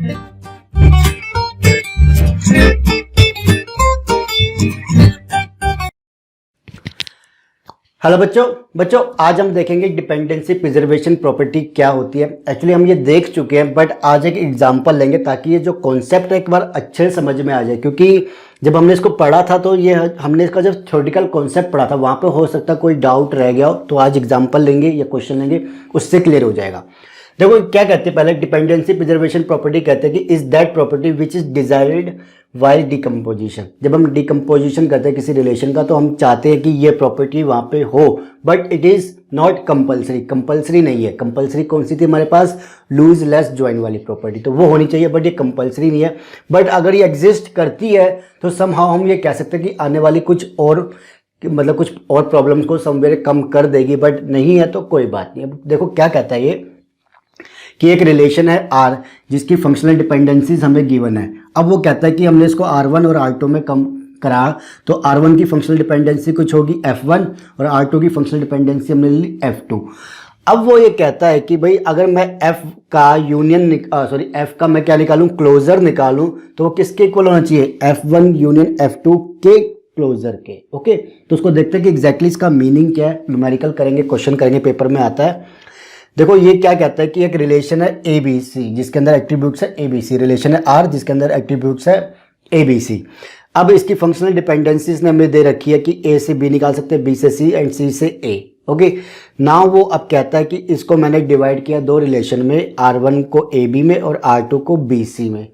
Hello बच्चों आज हम देखेंगे डिपेंडेंसी प्रिजर्वेशन प्रॉपर्टी क्या होती है। एक्चुअली हम ये देख चुके हैं, बट आज एक एग्जांपल लेंगे ताकि ये जो कॉन्सेप्ट है एक बार अच्छे से समझ में आ जाए। क्योंकि जब हमने इसको पढ़ा था तो ये हमने इसका जब थ्योरेटिकल कॉन्सेप्ट पढ़ा था वहाँ पे हो सकता कोई डाउट रह गया हो, तो आज एग्जाम्पल लेंगे या क्वेश्चन लेंगे, उससे क्लियर हो जाएगा। देखो क्या कहते हैं, पहले डिपेंडेंसी प्रिजर्वेशन प्रॉपर्टी कहते हैं कि is that property which is desired while decomposition. जब हम डिकम्पोजिशन करते हैं किसी रिलेशन का तो हम चाहते हैं कि ये प्रॉपर्टी वहाँ पे हो, but it is not compulsory. Compulsory नहीं है। कंपल्सरी कौन सी थी हमारे पास, लूज लेस ज्वाइन वाली प्रॉपर्टी, तो वो होनी चाहिए, बट ये कंपल्सरी नहीं है। बट अगर ये एग्जिस्ट करती है तो समहाउ हम ये कह सकते हैं कि आने वाली कुछ और मतलब कुछ और प्रॉब्लम्स को समवेयर कम कर देगी, बट नहीं है तो कोई बात नहीं। अब देखो क्या कहता है ये कि एक रिलेशन है R जिसकी फंक्शनल डिपेंडेंसीज हमें गिवन है। अब वो कहता है कि हमने इसको R1 और R2 में कम करा तो R1 की फंक्शनल डिपेंडेंसी कुछ होगी F1 और R2 की फंक्शनल डिपेंडेंसी हमने ली F2। अब वो ये कहता है कि भाई अगर मैं F का यूनियन F का मैं क्या निकालूं, क्लोजर निकालूं, तो वो किसके इक्वल होना चाहिए, F1 यूनियन F2 के क्लोजर के। ओके, तो उसको देखते हैं कि एग्जैक्टली इसका मीनिंग क्या है। न्यूमेरिकल करेंगे, क्वेश्चन करेंगे, पेपर में आता है। देखो ये क्या कहता है कि एक रिलेशन है ABC जिसके अंदर एट्रीब्यूट्स है ABC, रिलेशन है R जिसके अंदर एट्रीब्यूट्स है ABC। अब इसकी फंक्शनल डिपेंडेंसीज ने हमें दे रखी है कि A से B निकाल सकते हैं, B से C एंड C से A। ओके, नाउ वो अब कहता है कि इसको मैंने डिवाइड किया दो रिलेशन में, R1 को AB में और R2 को BC में।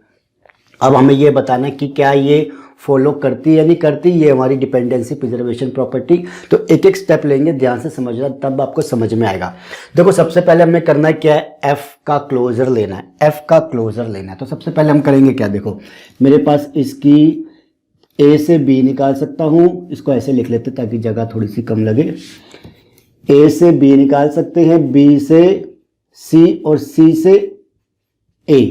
अब हमें ये बताना है कि क्या ये फॉलो करती है या नहीं करती, ये हमारी डिपेंडेंसी प्रिजर्वेशन प्रॉपर्टी। तो एक एक स्टेप लेंगे, ध्यान से समझना, तब आपको समझ में आएगा। देखो सबसे पहले हमें करना है क्या है, F का क्लोजर लेना है। F का क्लोजर लेना है तो सबसे पहले हम करेंगे क्या, देखो मेरे पास इसकी A से B निकाल सकता हूँ, इसको ऐसे लिख लेते ताकि जगह थोड़ी सी कम लगे। A से B निकाल सकते हैं, B से C और C से A,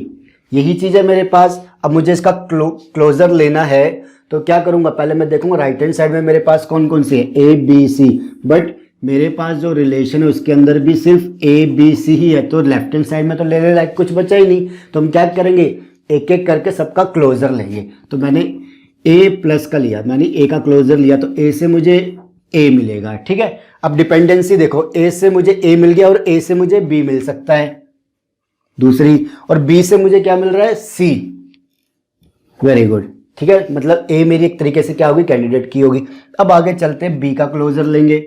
यही चीज़ है मेरे पास। अब मुझे इसका क्लोजर लेना है तो क्या करूंगा, पहले मैं देखूंगा राइट हैंड साइड में मेरे पास कौन कौन से है, ABC, बट मेरे पास जो रिलेशन है उसके अंदर भी सिर्फ ABC ही है, तो लेफ्ट हैंड साइड में तो लेने लायक कुछ बचा ही नहीं। तो हम क्या करेंगे, एक एक करके सबका क्लोजर लेंगे। तो मैंने A प्लस का लिया, मैंने A का क्लोजर लिया तो A से मुझे A मिलेगा। ठीक है, अब डिपेंडेंसी देखो, A से मुझे A मिल गया और A से मुझे B मिल सकता है दूसरी, और B से मुझे क्या मिल रहा है, C। वेरी गुड, ठीक है, मतलब A मेरी एक तरीके से क्या होगी, कैंडिडेट की होगी। अब आगे चलते हैं, B का क्लोजर लेंगे।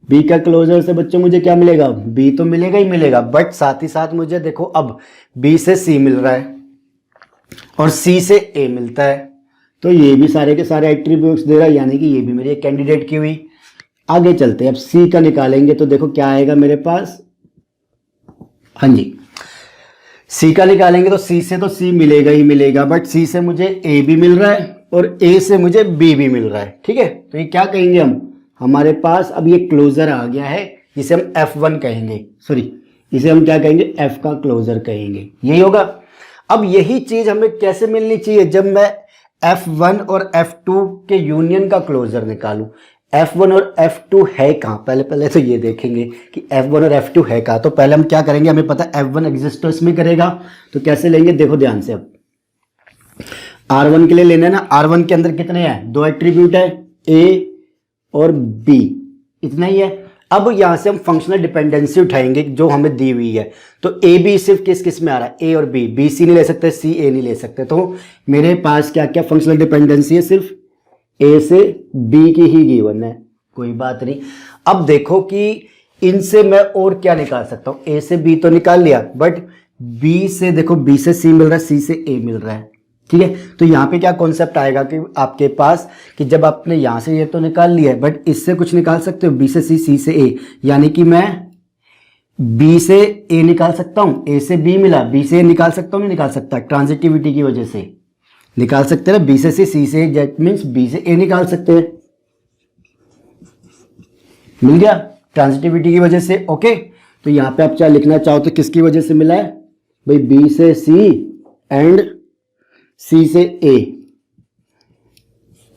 B का क्लोजर से बच्चों मुझे क्या मिलेगा, B तो मिलेगा ही मिलेगा, बट साथ ही साथ मुझे देखो अब B से C मिल रहा है और C से A मिलता है, तो ये भी सारे के सारे एट्रीब्यूट्स दे रहा है, यानी कि ये भी मेरी एक कैंडिडेट की हुई। आगे चलते हैं, अब C का निकालेंगे तो देखो क्या आएगा मेरे पास, हाँ जी, C का निकालेंगे तो C से तो C मिलेगा ही मिलेगा, बट C से मुझे A भी मिल रहा है और A से मुझे B भी मिल रहा है। ठीक है, तो ये क्या कहेंगे हम, हमारे पास अब ये क्लोजर आ गया है जिसे हम F1 कहेंगे, सॉरी इसे हम क्या कहेंगे, F का क्लोजर कहेंगे, यही होगा। अब यही चीज हमें कैसे मिलनी चाहिए, जब मैं F1 और F2 के यूनियन का क्लोजर निकालूं। F1 और F2 है कहाँ, पहले तो ये देखेंगे कि F1 और F2 है कहाँ। तो पहले हम क्या करेंगे, हमें पता है F1 एग्जिस्टेंस में करेगा, तो कैसे लेंगे, देखो ध्यान से। अब R1 के लिए लेना है ना, R1 के अंदर कितने हैं, दो एट्रीब्यूट है, A और B, इतना ही है। अब यहां से हम फंक्शनल डिपेंडेंसी उठाएंगे जो हमें दी हुई है, तो A B सिर्फ किस किस में आ रहा है, A और B, B C नहीं ले सकते, C A नहीं ले सकते, तो मेरे पास क्या क्या फंक्शनल डिपेंडेंसी है, सिर्फ A से B की ही गिवन है, कोई बात नहीं। अब देखो कि इनसे मैं और क्या निकाल सकता हूं, A से B तो निकाल लिया, बट B से देखो, B से C मिल रहा है, C से A मिल रहा है। ठीक है, तो यहाँ पे क्या कॉन्सेप्ट आएगा कि आपके पास कि जब आपने यहाँ से ये तो निकाल लिया है, बट इससे कुछ निकाल सकते हो, B से C, C से A, यानी कि मैं B से A निकाल सकता हूँ, A से B मिला, B से A निकाल सकता हूँ, नहीं निकाल सकता, ट्रांजिटिविटी की वजह से निकाल सकते हैं ना, B से C से A, दैट मीन्स B से A निकाल सकते हैं, मिल गया ट्रांजिटिविटी की वजह से। ओके, तो यहाँ पे आप चाहे लिखना चाहो तो किसकी वजह से मिला है भाई, B से C एंड C से A।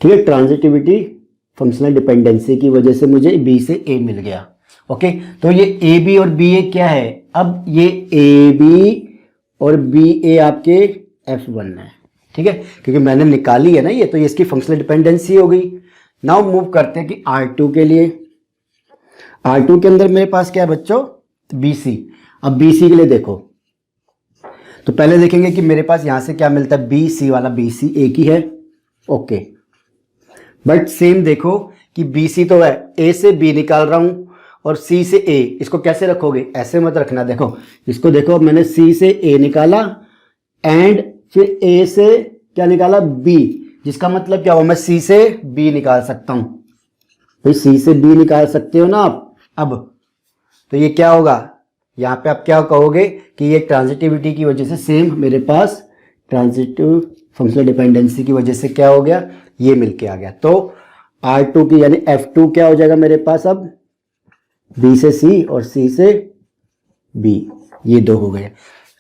ठीक है, ट्रांजिटिविटी फंक्शनल डिपेंडेंसी की वजह से मुझे B से A मिल गया। ओके, तो ये AB और BA क्या है, अब ये AB और बी ए आपके F1 है, ठीक है, क्योंकि मैंने निकाली है ना ये, तो ये इसकी फंक्शनल डिपेंडेंसी हो गई। नाउ मूव करते हैं कि R2 के लिए। R2 के अंदर मेरे पास क्या है बच्चों, BC। अब BC के लिए देखो, तो पहले देखेंगे कि मेरे पास यहां से क्या मिलता है, BC वाला BC एक ही है, ओके। बट सेम देखो कि BC तो है, A से B निकाल रहा हूं और C से A, इसको कैसे रखोगे, ऐसे मत रखना। देखो इसको देखो, मैंने C से A निकाला एंड फिर A से क्या निकाला, B, जिसका मतलब क्या हुआ, मैं C से B निकाल सकता हूं। भाई C से B निकाल सकते हो ना आप। अब तो ये क्या होगा, यहाँ पे आप क्या कहोगे कि ये ट्रांजिटिविटी की वजह से सेम मेरे पास ट्रांजिटिव फंक्शनल डिपेंडेंसी की वजह से क्या हो गया, ये मिलके आ गया। तो R2 की यानी F2 क्या हो जाएगा मेरे पास, अब B से C और C से B, ये दो हो गए।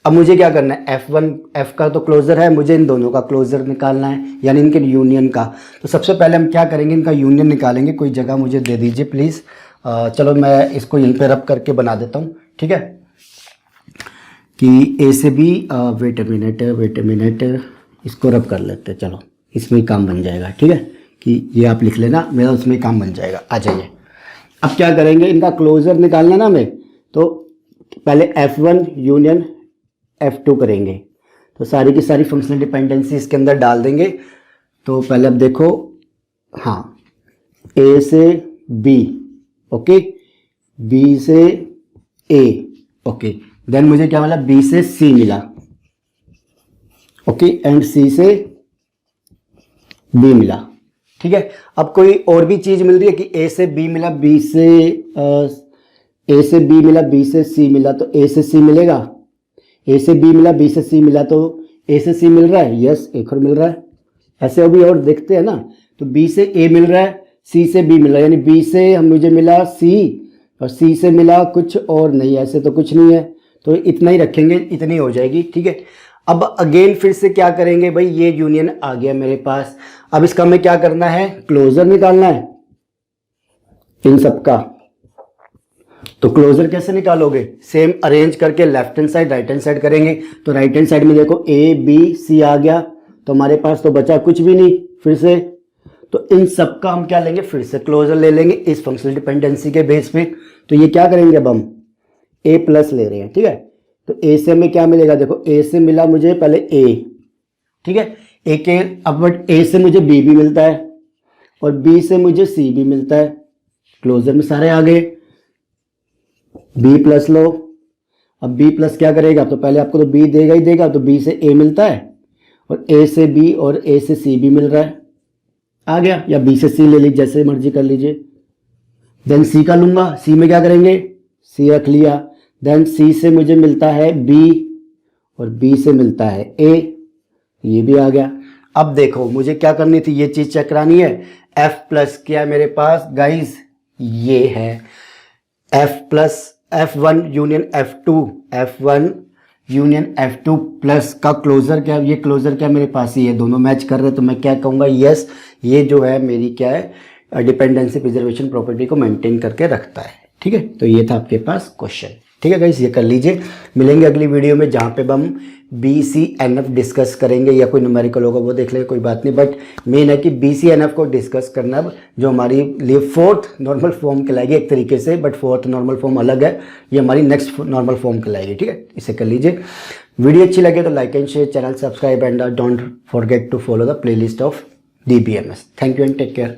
अब मुझे क्या करना है, F1 F का तो क्लोजर है, मुझे इन दोनों का क्लोजर निकालना है, यानी इनके यूनियन का। तो सबसे पहले हम क्या करेंगे, इनका यूनियन निकालेंगे। कोई जगह मुझे दे दीजिए प्लीज़। चलो मैं इसको यहीं पे रब करके बना देता हूँ, ठीक है, कि A से B, वेट ए मिनट, इसको रब कर लेते हैं। चलो इसमें ही काम बन जाएगा, ठीक है, कि ये आप लिख लेना, मेरा उसमें ही काम बन जाएगा। आ जाइए, अब क्या करेंगे, इनका क्लोजर निकालना ना हमें, तो पहले F1 यूनियन F2 करेंगे। तो सारी की सारी फंक्शनल डिपेंडेंसी इसके अंदर डाल देंगे। तो पहले अब देखो, हाँ, A से B, ओके, B से A, ओके, देन मुझे क्या मिला, B से C मिला, ओके, एंड C से B मिला, ठीक है। अब कोई और भी चीज मिल रही है कि A से B मिला, A से B मिला, B से C मिला, तो A से C मिलेगा, A से B मिला, B से C मिला, तो A से C मिल रहा है, यस, एक और मिल रहा है। ऐसे अभी और देखते हैं ना, तो B से A मिल रहा है, C से B मिल रहा है, यानी B से मुझे मिला C और C से मिला कुछ और नहीं, ऐसे तो कुछ नहीं है, तो इतना ही रखेंगे, इतनी हो जाएगी, ठीक है। अब अगेन फिर से क्या करेंगे, भाई ये यूनियन आ गया मेरे पास। अब इसका हमें क्या करना है, क्लोजर निकालना है इन सबका। तो क्लोजर कैसे निकालोगे, सेम अरेंज करके left hand side right hand side करेंगे। तो राइट हैंड साइड में देखो A B C आ गया, तो हमारे पास तो बचा कुछ भी नहीं फिर से। तो इन सब का हम क्या लेंगे, फिर से क्लोजर ले लेंगे इस फंक्शनल डिपेंडेंसी के बेस पे। तो ये क्या करेंगे, अब हम A प्लस ले रहे हैं, ठीक है। तो A से हमें क्या मिलेगा, देखो A से मिला मुझे पहले A, ठीक है, A के, अब बट A से मुझे B भी मिलता है और B से मुझे C भी मिलता है। क्लोजर में सारे आ गए, B प्लस लो। अब B प्लस क्या करेगा, तो पहले आपको तो B देगा ही देगा, तो B से A मिलता है और A से B और A से C भी मिल रहा है, आ गया, या B से C ले लीजिए, जैसे मर्जी कर लीजिए। देन C का लूंगा, C में क्या करेंगे, C रख लिया। देन C से मुझे मिलता है B और B से मिलता है A, ये भी आ गया। अब देखो मुझे क्या करनी थी, ये चीज चेक करानी है। F प्लस क्या है मेरे पास गाइस, ये है F plus F1 union F2, F1 union F2 plus का क्लोजर क्या है, ये क्लोजर क्या मेरे पास ही है, दोनों मैच कर रहे हैं, तो मैं क्या कहूँगा, यस, ये जो है मेरी क्या है, डिपेंडेंसी प्रिजर्वेशन प्रॉपर्टी को मेंटेन करके रखता है, ठीक है। तो ये था आपके पास क्वेश्चन, ठीक है गाइस, ये कर लीजिए। मिलेंगे अगली वीडियो में जहाँ पे हम BCNF डिस्कस करेंगे, या कोई न्यूमेरिकल होगा वो देख लेंगे, कोई बात नहीं, बट मेन है कि BCNF को डिस्कस करना, जो हमारी लिए फोर्थ नॉर्मल फॉर्म कहलाएगी एक तरीके से, बट फोर्थ नॉर्मल फॉर्म अलग है, ये हमारी नेक्स्ट नॉर्मल फॉर्म कहलाएगी, ठीक है। इसे कर लीजिए। वीडियो अच्छी लगे तो like and share, channel subscribe and don't forget to follow the playlist of DBMS। Thank you and take care.